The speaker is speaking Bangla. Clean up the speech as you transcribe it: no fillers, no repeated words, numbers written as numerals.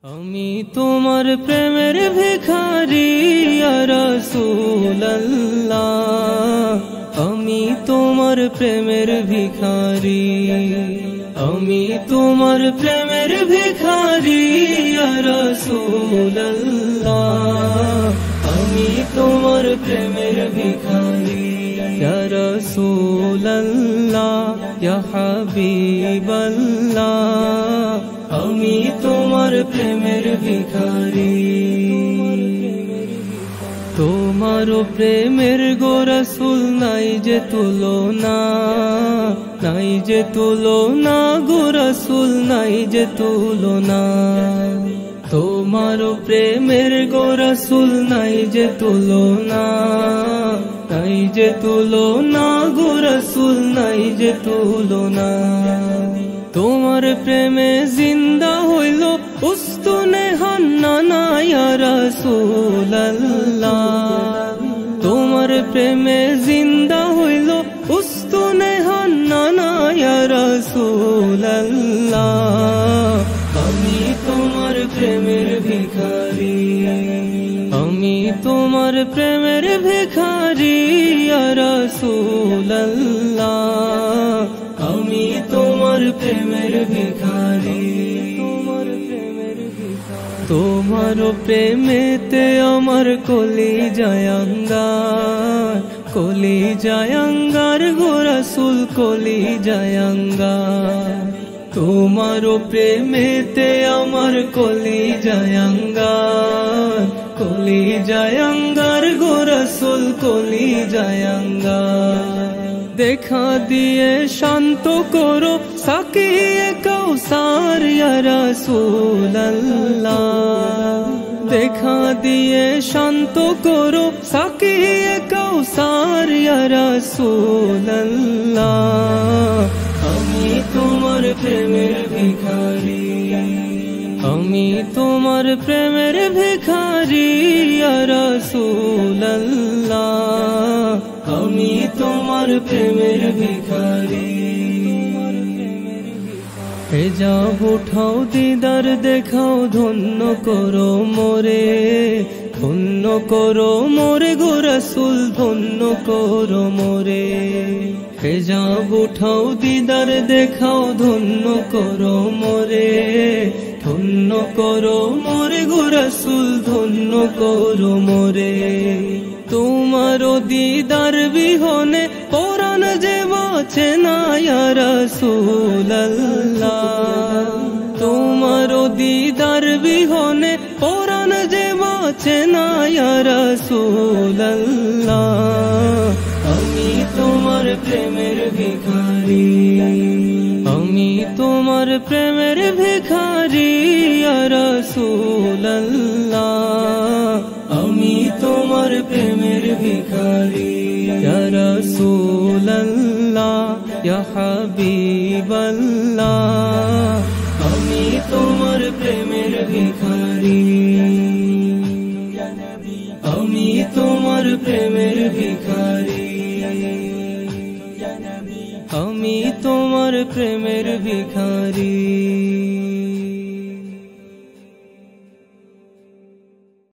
আমি তোমার প্রেমের ভিখারি ইয়া রাসূলুল্লাহ, আমি তোমার প্রেমের ভিখারি, আমি তোমার প্রেমের ভিখারি ইয়া রাসূলুল্লাহ, আমি তোমার প্রেমের ভিখারি ইয়া রাসূলুল্লাহ ইয়া হাবিবাল্লাহ, আমি তোমার প্রেমের ভিখারি। তোমার প্রেমের গো রাসূল নাই যে তুলনা, নাই যে তুলনা গো রাসূল নাই যে তুলনা, তোমার প্রেমের গো রাসূল নাই যে তুলনা, নাই যে তুলনা গো রাসূল নাই যে তুলনা। তোমার প্রেমে জিন্দা হইল উস্তুনে হান্নানা ইয়া রাসূলুল্লাহ, তোমার প্রেমে জিন্দা হইল উস্তুনে হান্নানা ইয়া রাসূলুল্লাহ, আমি তোমার প্রেমের ভিখারি, আমি তোমার প্রেমের ভিখারি ইয়া রাসূলুল্লাহ, আমি তোমার প্রেমের ভিখারি, তোমার প্রেমের ভিখারি। তোমার প্রেমেতে আমার কলি জায়াঙ্গার, কলি জায়াঙ্গার গো রাসূল কলি জায়াঙ্গার, তোমার প্রেমেতে আমার কলি জায়াঙ্গার, কলি জায়াঙ্গার গো রাসূল কলি জায়াঙ্গার। দেখা দিয়ে শান্ত করো সাকিয়ে কাউসার ইয়া রাসূলুল্লাহ, দেখা দিয়ে শান্ত করো সাকিয়ে কাউসার ইয়া রাসূলুল্লাহ, আমি তোমার প্রেমের ভিখারি, আমি তোমার প্রেমের ভিখারি ইয়া রাসূলুল্লাহ, আমি তোমার প্রেমের ভিখারি। হেজাব উঠাও দিদার দেখাও ধন্য করো মোরে, ধন্য করো মোরে গো রাসূল ধন্য করো মোরে। হেজাব উঠাও দিদার দেখাও ধন্য করো মোরে, ধন্য করো মোরে গো রাসূল ধন্য করো মোরে। তোমার দিদার বিহনে পরাণ যে বাঁচে না ইয়া রাসূলুল্লাহ, তোমার দিদার বিহনে পরাণ যে বাঁচে না ইয়া রাসূলুল্লাহ, আমি তোমার প্রেমের ভিখারি, আমি তোমার প্রেমের ভিখারি ইয়া রাসূলুল্লাহ, আমি তোমার প্রেমের ভিখারি ইয়া রাসূলুল্লাহ ইয়া হাবিবাল্লাহ, আমি তোমার প্রেমের ভিখারি, আমি তোমার প্রেমের ভিখারি, আমি তোমার প্রেমের ভিখারি।